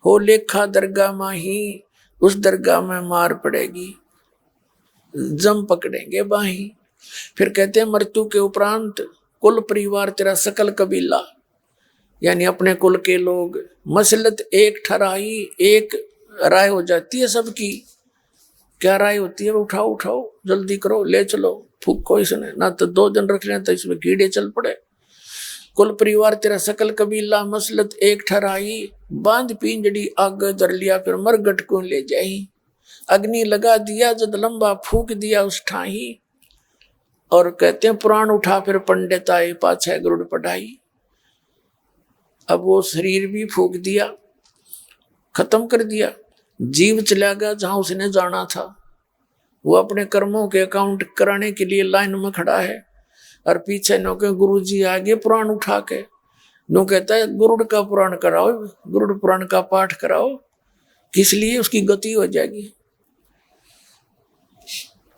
[SPEAKER 2] हो लेखा दरगाह माही, उस दरगाह में मार पड़ेगी, जम पकड़ेंगे बाही। फिर कहते हैं मृत्यु के उपरांत कुल परिवार तेरा सकल कबीला, यानी अपने कुल के लोग, मसलत एक ठहराई, एक राय हो जाती है सबकी। क्या राय होती है? उठाओ उठाओ, जल्दी करो, ले चलो, फूको इसने, ना तो 2 दिन रख लें तो इसमें कीड़े चल पड़े। कुल परिवार तेरा सकल कबीला, मसलत एक ठहराई, बांध पिंजड़ी आग धर लिया, फिर मरगट को ले जाई। अग्नि लगा दिया जद लंबा फूक दिया उस ठाही। और कहते हैं पुराण उठा फिर पंडित आए, पाछे गरुड़ पढ़ाई। अब वो शरीर भी फूक दिया, खत्म कर दिया, जीव चला गया जहां उसने जाना था। वो अपने कर्मों के अकाउंट कराने के लिए लाइन में खड़ा है, और पीछे नो के गुरु जी आगे पुराण उठा के नो कहता है गुरुड़ का पुराण कराओ, गुरुड़ पुराण का पाठ कराओ, किस लिए? उसकी गति हो जाएगी।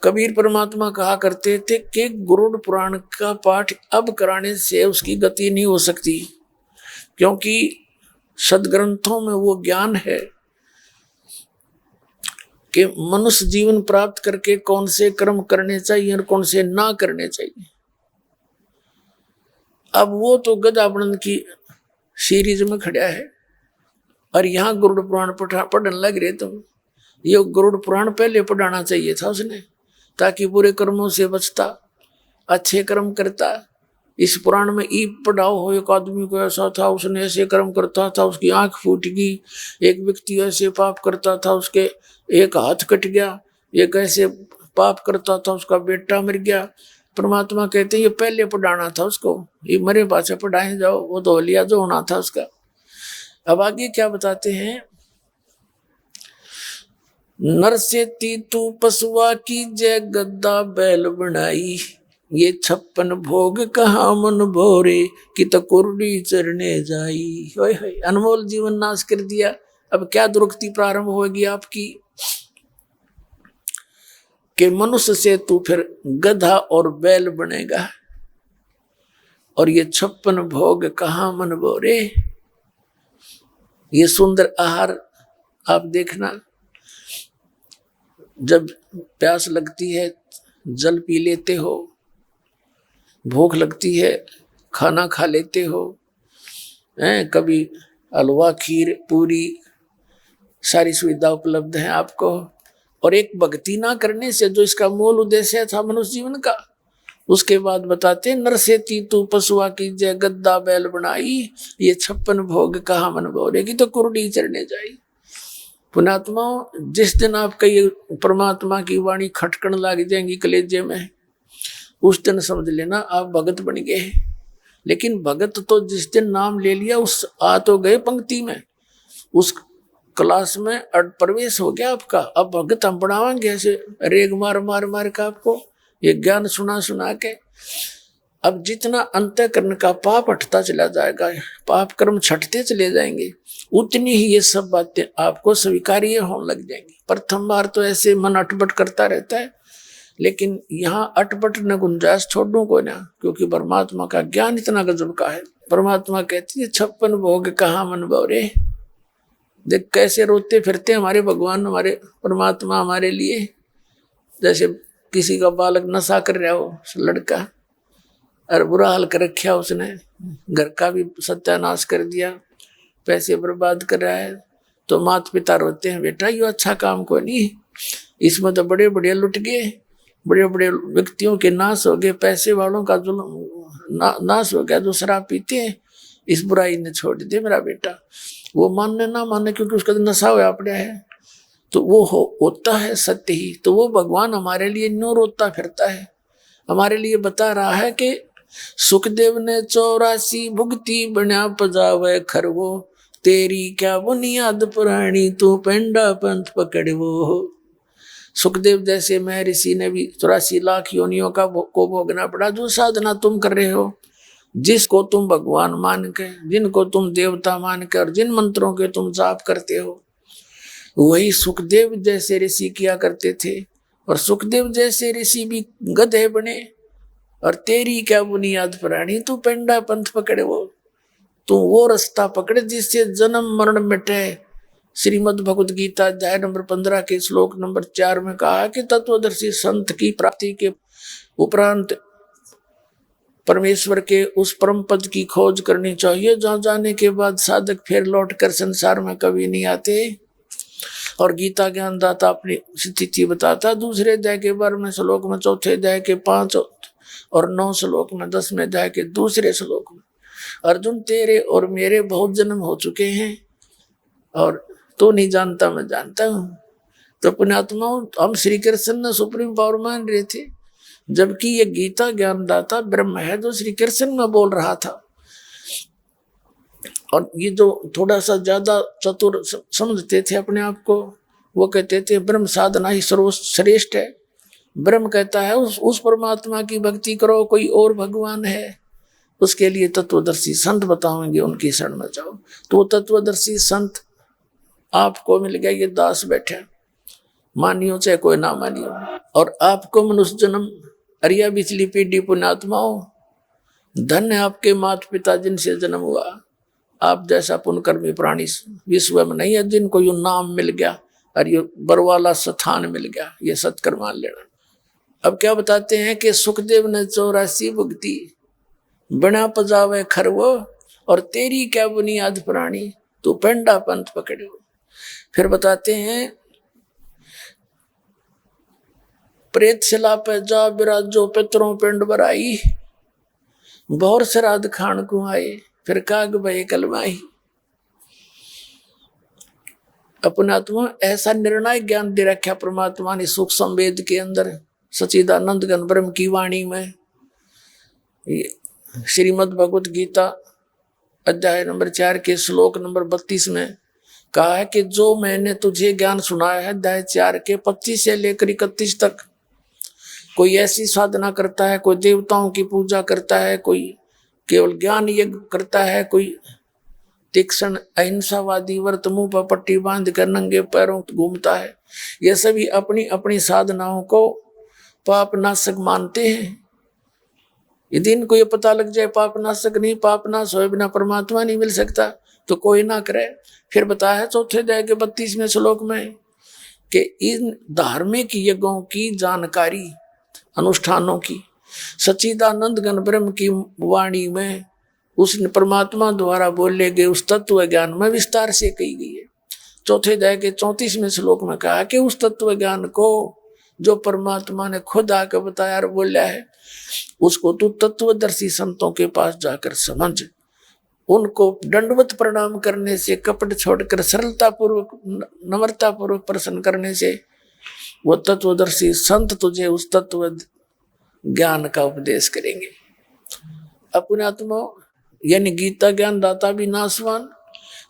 [SPEAKER 2] कबीर परमात्मा कहा करते थे कि गुरुड़ पुराण का पाठ अब कराने से उसकी गति नहीं हो सकती, क्योंकि सदग्रंथों में वो ज्ञान है कि मनुष्य जीवन प्राप्त करके कौन से कर्म करने चाहिए और कौन से ना करने चाहिए। अब वो तो गजानंद की सीरीज में खड़ा है, और यहाँ गरुड़ पुराण पढ़ने लग रहे तुम। ये गरुड़ पुराण पहले पढ़ाना चाहिए था उसने, ताकि बुरे कर्मों से बचता, अच्छे कर्म करता। इस पुराण में ई पढ़ाओ हो, एक आदमी को ऐसा था, उसने ऐसे कर्म करता था, उसकी आंख फूट गई। एक व्यक्ति ऐसे पाप करता था, उसके एक हाथ कट गया। एक ऐसे पाप करता था, उसका बेटा मर गया। परमात्मा कहते हैं ये पहले पढ़ाना था उसको, ये मरे पाछे पढ़ाए जाओ, वो तो लिया जो होना था उसका। अब आगे क्या बताते हैं, नर से तीतू पशुआ की जय गद्दा बैल बनाई, ये 56 भोग कहाँ मन भोरे कि तो कुर्डी चरने जाई। होय होय, अनमोल जीवन नाश कर दिया। अब क्या दुर्गति प्रारंभ होगी आपकी कि मनुष्य से तू फिर गधा और बैल बनेगा, और ये 56 भोग कहाँ मन भोरे। ये सुंदर आहार आप देखना, जब प्यास लगती है जल पी लेते हो, भूख लगती है खाना खा लेते हो, कभी हलवा खीर पूरी सारी सुविधा उपलब्ध है आपको। और एक भक्ति ना करने से जो इसका मूल उद्देश्य था मनुष्य जीवन का, उसके बाद बताते नर से तीतू पशुआ की जय गद्दा बैल बनाई, ये 56 भोग कहा मन भोरेगी तो कुर्डी चढ़ने जाई। पुणात्मा, जिस दिन आपका ये परमात्मा की वाणी खटकन लग जाएंगी कलेजे में, उस दिन समझ लेना आप भगत बन गए। लेकिन भगत तो जिस दिन नाम ले लिया उस आ तो गए पंक्ति में, उस क्लास में प्रवेश हो गया आपका। अब भगत हम बढ़ावाएंगे ऐसे रेग मार मार मार का आपको ये ज्ञान सुना सुना के। अब जितना अंतःकरण का पाप हटता चला जाएगा, पाप कर्म छटते चले जाएंगे, उतनी ही ये सब बातें आपको स्वीकार्य होने लग जाएंगी। प्रथम बार तो ऐसे मन अटपट करता रहता है, लेकिन यहाँ अटपट न गुंजाइश छोड़ू को ना, क्योंकि परमात्मा का ज्ञान इतना गजब का है। परमात्मा कहती है 56 भोग कहाँ मन बौरे। देख कैसे रोते फिरते हमारे भगवान, हमारे परमात्मा हमारे लिए। जैसे किसी का बालक नशा कर रहा हो लड़का, और बुरा हाल कर रखा उसने, घर का भी सत्यानाश कर दिया, पैसे बर्बाद कर रहा है, तो माता पिता रोते हैं बेटा ये अच्छा काम को नहीं, इसमें तो बड़े बड़े लुट गए, बड़े बड़े व्यक्तियों के नाश हो गए, पैसे वालों का जुल्म नाश हो गया जो शराब पीते हैं, इस बुराई ने छोड़ दे मेरा बेटा। वो मानने ना मानने क्योंकि उसका तो नशा हुआ पड़ा है, तो वो होता है सत्य ही। तो वो भगवान हमारे लिए न्यू रोता फिरता है, हमारे लिए बता रहा है कि सुखदेव ने 84 भुगती बना पजावे खरवो, तेरी क्या बुनियाद पुरानी तू पेंडा पंथ पकड़वो। सुखदेव जैसे मैं ऋषि ने भी 84 लाख योनियों का को भोगना पड़ा। जो साधना तुम कर रहे हो, जिसको तुम भगवान मान के, जिनको तुम देवता मान के, और जिन मंत्रों के तुम जाप करते हो, वही सुखदेव जैसे ऋषि किया करते थे। और सुखदेव जैसे ऋषि भी गधे बने। और तेरी क्या बुनियाद पुरानी तू पेंडा पंथ पकड़े, तू वो रास्ता पकड़े जिससे जन्म मरण मिटे। श्रीमद् भगवद गीता अध्याय नंबर 15 के श्लोक नंबर 4 में कहा कि तत्वदर्शी संत की प्राप्ति के उपरांत परमेश्वर के उस परम पद की खोज करनी चाहिए, जहाँ जाने के बाद साधक फिर लौट कर संसार में कभी नहीं आते। और गीता ज्ञान दाता अपनी स्थिति बताता दूसरे अध्याय के 12वें श्लोक में, चौथे अध्याय के 5 और 9 श्लोक में, 10वें अध्याय के दूसरे श्लोक में, अर्जुन तेरे और मेरे बहुत जन्म हो चुके हैं और तो नहीं जानता मैं जानता हूँ। तो पुण्यात्मा हम श्री कृष्ण ने सुप्रीम पावर मान रहे थे, जबकि ये गीता ज्ञानदाता ब्रह्म है जो श्री कृष्ण में बोल रहा था। और ये जो थोड़ा सा ज्यादा चतुर समझते थे अपने आप को, वो कहते थे ब्रह्म साधना ही सर्वश्रेष्ठ है। ब्रह्म कहता है उस परमात्मा की भक्ति करो, कोई और भगवान है उसके लिए तत्वदर्शी संत बताओगे, उनकी शरण में जाओ। तो वो तत्वदर्शी संत आपको मिल गया, ये दास बैठे, मानियो चाहे कोई ना मानियो। और आपको मनुष्य जन्म अरिया बिचली पीढ़ी पुण्यात्माओं, धन्य आपके माता पिता जिनसे जन्म हुआ। आप जैसा पुण्यकर्मी प्राणी विश्व में नहीं है जिनको यू नाम मिल गया और ये बरवाला स्थान मिल गया, ये सत्कर्म मान लेना। अब क्या बताते हैं कि सुखदेव ने 84 भुगती बना पजावे खरवो, और तेरी क्या बुनियाद पुरानी तू पेंडा पंथ पकड़ो। फिर बताते हैं प्रेत शिला पे जा बिराजो पितरों पिंड बराई, बहुर श्राद्ध खान को आए फिर काग भय कलमाई। अपने आत्मा ऐसा निर्णायक ज्ञान दे रखा परमात्मा ने सूक्ष्म वेद के अंदर सच्चिदानंद घन ब्रह्म की वाणी में। श्रीमद् भगवद गीता अध्याय नंबर 4 के श्लोक नंबर 32 में कहा है कि जो मैंने तुझे ज्ञान सुनाया है, अध्याय 4 के 25 से लेकर 31 तक, कोई ऐसी साधना करता है, कोई देवताओं की पूजा करता है, कोई केवल ज्ञान यज्ञ करता है, कोई तीक्ष्ण अहिंसावादी व्रत मुंह पर पट्टी बांध कर नंगे पैरों घूमता है, ये सभी अपनी अपनी साधनाओं को पाप नाशक मानते हैं। यदि इनको ये पता लग जाए पाप नाशक नहीं, पाप नाश होए बिना परमात्मा नहीं मिल सकता, तो कोई ना करे। फिर बताया चौथे अध्याय के 32वें श्लोक में कि इन धार्मिक यज्ञों की जानकारी, अनुष्ठानों की सच्चिदानंद घन ब्रह्म की वाणी में उस परमात्मा द्वारा बोले गए उस तत्व ज्ञान में विस्तार से कही गई है। चौथे अध्याय के 34वें श्लोक में कहा कि उस तत्व ज्ञान को जो परमात्मा ने खुद आकर बताया और बोला है, उसको तू तत्वदर्शी संतों के पास जाकर समझ। उनको दंडवत प्रणाम करने से, कपट छोड़कर सरलता पूर्वक नम्रता पूर्वक प्रसन्न करने से वो तत्वदर्शी संत तुझे उस तत्व ज्ञान का उपदेश करेंगे। अपने आत्मा यानी गीता ज्ञान दाता भी नासवान,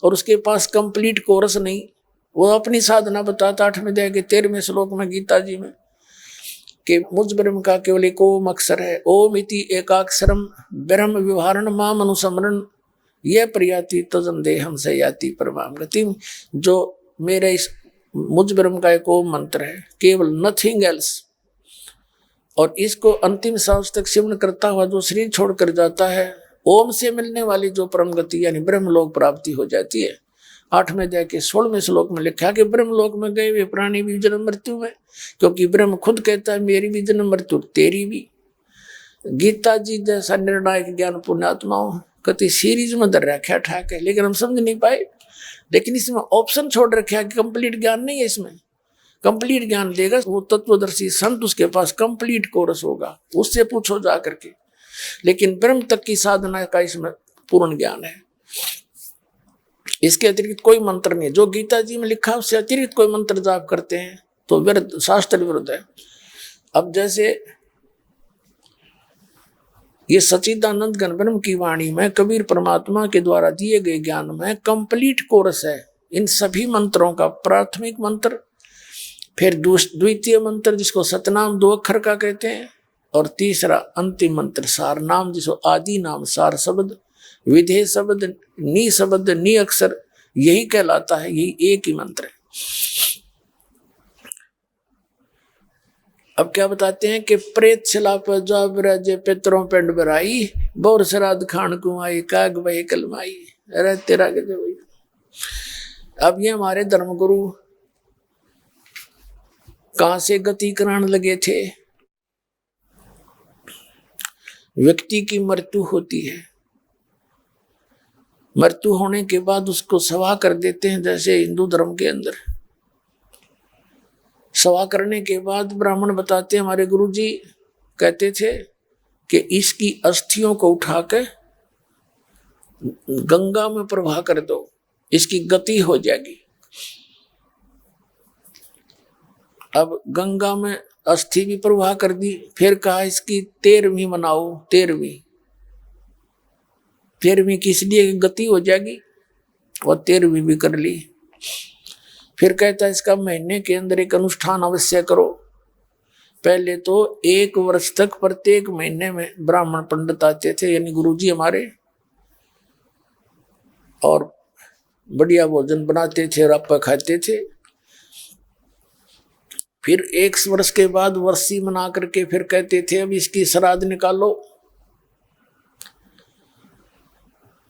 [SPEAKER 2] और उसके पास कंप्लीट कोर्स नहीं। वो अपनी साधना बताता 8वें अध्याय के 13वें श्लोक में गीता जी में कि मुझ ब्रह्म का केवल एक ओम अक्षर है, ओम इति एकाक्षरम ब्रह्म व्यवहारण माम अनुसमरण यह प्रयाति तजन देहम से याति परमाम गति। जो मेरे इस मुझ ब्रह्म का एक ओम मंत्र है, केवल नथिंग एल्स, और इसको अंतिम सांस तक सिमरण करता हुआ जो शरीर छोड़कर जाता है, ओम से मिलने वाली जो परम गति यानी ब्रह्मलोक प्राप्ति हो जाती है। 8वें अध्याय के 16वें श्लोक में लिखा कि ब्रह्मलोक में गए वे प्राणी भी जन्म मृत्यु में, क्योंकि ब्रह्म खुद कहता है मेरी भी जन्म मृत्यु तेरी भी। गीता जी जैसा निर्णायक ज्ञान पुण्यात्माओं कति सीरीज में दर रखा ठाक है, लेकिन हम समझ नहीं पाए। लेकिन इसमें ऑप्शन छोड़ रखा है कि कंप्लीट ज्ञान नहीं है। इसमें कंप्लीट ज्ञान देगा वो तत्वदर्शी संत, उसके पास कंप्लीट कोर्स होगा, उससे पूछो जा करके। लेकिन ब्रह्म तक की साधना का इसमें पूर्ण ज्ञान है। इसके अतिरिक्त कोई मंत्र नहीं। जो गीता जी में लिखा उससे अतिरिक्त कोई मंत्र जाप करते हैं तो विरुद्ध, शास्त्र विरुद्ध है। अब जैसे ये सच्चिदानंद घन ब्रह्म की वाणी में कबीर परमात्मा के द्वारा दिए गए ज्ञान में कंप्लीट कोर्स है इन सभी मंत्रों का। प्राथमिक मंत्र, फिर द्वितीय मंत्र जिसको सतनाम 2 अक्षर का कहते हैं, और तीसरा अंतिम मंत्र सार नाम जिसको आदि नाम सार शब्द विधेय शब्द नी शब्द नी अक्षर यही कहलाता है। यही एक ही मंत्र है। अब क्या बताते हैं कि प्रेत छिला पर जो ब्रजे पितरों पिंड बराई बोर श्राद्ध खान कुमाई काग वही कलमाई। अरे तेरा के अब ये हमारे धर्मगुरु कहां से गति कराने लगे थे। व्यक्ति की मृत्यु होती है, मृत्यु होने के बाद उसको सवा कर देते हैं। जैसे हिंदू धर्म के अंदर सवा करने के बाद ब्राह्मण बताते हैं, हमारे गुरुजी कहते थे कि इसकी अस्थियों को उठा के गंगा में प्रवाह कर दो, इसकी गति हो जाएगी। अब गंगा में अस्थि भी प्रवाह कर दी, फिर कहा इसकी 13वीं मनाओ। 13वीं किस लिए गति हो जाएगी, और 13वीं भी कर ली। फिर कहता है इसका महीने के अंदर एक अनुष्ठान अवश्य करो। पहले तो 1 वर्ष तक प्रत्येक महीने में ब्राह्मण पंडित आते थे, यानी गुरुजी हमारे, और बढ़िया भोजन बनाते थे और आप खाते थे। फिर 1 वर्ष के बाद वर्षी मना करके फिर कहते थे अब इसकी श्राद्ध निकालो।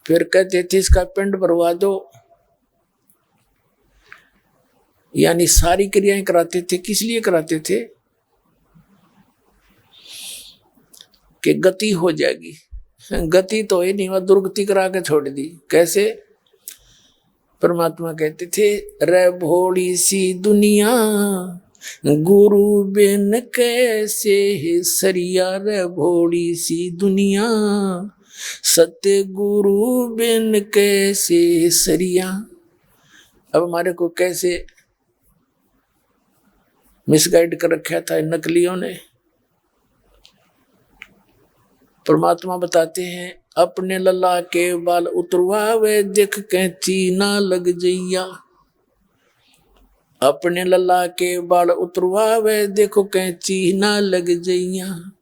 [SPEAKER 2] फिर कहते थे इसका पिंड भरवा दो, यानी सारी क्रियाएं कराते थे। किस लिए कराते थे कि गति हो जाएगी। गति तो ही नहीं, वह दुर्गति करा के छोड़ दी। कैसे? परमात्मा कहते थे रे भोली सी दुनिया गुरु बिन कैसे सरिया, रे भोली सी दुनिया सत्य गुरु बिन कैसे सरिया। अब हमारे को कैसे मिसगाइड कर रखा था इन नकलियों ने। परमात्मा बताते हैं अपने लल्ला के बाल उतरवावे देख कैंची ना लग जइया। अपने लल्ला के बाल उतरवावे देखो कैंची ना लग जइया।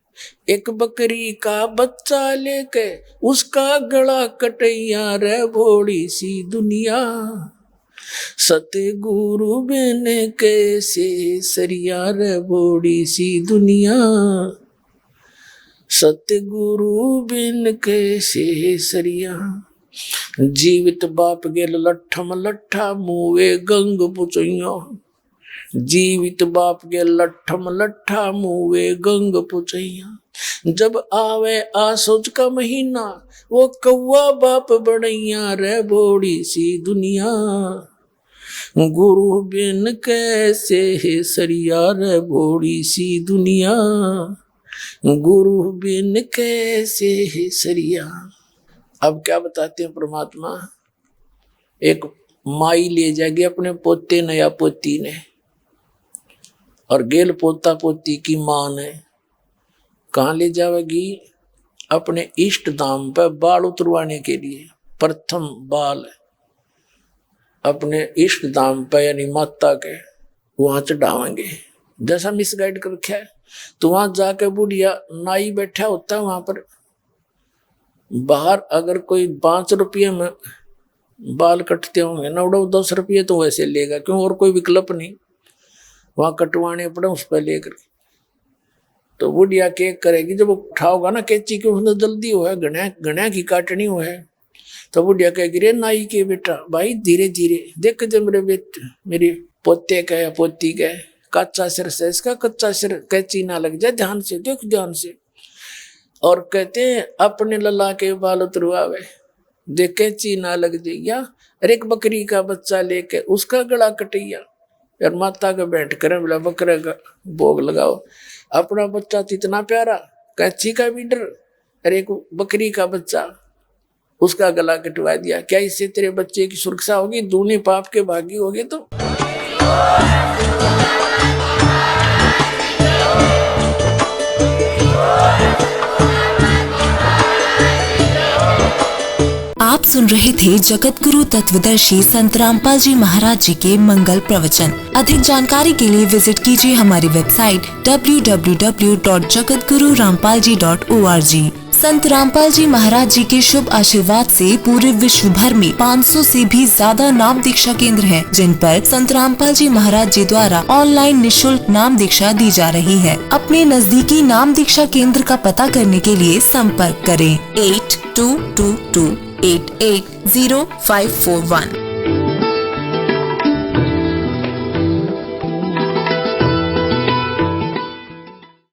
[SPEAKER 2] एक बकरी का बच्चा लेके उसका गला कटैया, रे भोली सी दुनिया सतगुरु बिन कैसे सरिया, रे भोली सी दुनिया सतगुरु बिन कैसे सरिया। जीवित बाप गेल लट्ठम लट्ठा मुवे गंग पुचैया। जीवित बाप गेल लट्ठम लट्ठा मुवे गंग पुचैया। जब आवे आसोच का महीना वो कौवा बाप बनैया, रे भोली सी दुनिया गुरु बिन कैसे सरिया, रे भोली सी दुनिया गुरु बिन कैसे सरिया। अब क्या बताते हैं परमात्मा, एक माई ले जाएगी अपने पोते ने या पोती ने, और गेल पोता पोती की मां ने कहाँ ले जाएगी? अपने इष्ट धाम पर बाल उतरवाने के लिए। प्रथम बाल अपने इष्ट धाम पर यानी माता के वहां चढ़ावेंगे, जैसा मिसगाइड कर रखा है। तो वहां जाके बुढ़िया नाई बैठा होता है वहां पर, बाहर अगर कोई 5 रुपये में बाल कटते होंगे ना, 10 रुपये तो वैसे लेगा, क्यों और कोई विकल्प नहीं, वहां कटवाने पड़े उस पर लेकर। तो बुढ़िया केक करेगी, जब उठाओगा ना कैंची के उसमें जल्दी हो है, गणा की काटनी हो है, तो बुढ़िया कहेगी रे नाई के बेटा भाई धीरे धीरे देख, जब मेरे पोते का या पोती का कच्चा सिर से इसका कच्चा सिर कैंची ना लग जाए, ध्यान से देख ध्यान से। और कहते हैं अपने लला के बाल उतरवावे, देख कैंची ना लग जाइया। अरे एक बकरी का बच्चा लेके उसका गला कटिया, यार माता का बैठ कर बोला बकरे का भोग लगाओ। अपना बच्चा तो इतना प्यारा, कैंची का भी डर, अरे एक बकरी का बच्चा उसका गला कटवा दिया। क्या इससे तेरे बच्चे की सुरक्षा होगी? दूनी पाप के भागी होगे। तो
[SPEAKER 3] आप सुन रहे थे जगत गुरु तत्वदर्शी संत रामपाल जी महाराज जी के मंगल प्रवचन। अधिक जानकारी के लिए विजिट कीजिए हमारी वेबसाइट www.jagatgururampalji.org। संत रामपाल जी महाराज जी के शुभ आशीर्वाद से पूरे विश्व भर में 500 से भी ज्यादा नाम दीक्षा केंद्र हैं, जिन पर संत रामपाल जी महाराज जी द्वारा ऑनलाइन निशुल्क नाम दीक्षा दी जा रही है। अपने नजदीकी नाम दीक्षा केंद्र का पता करने के लिए संपर्क करें 8222880541।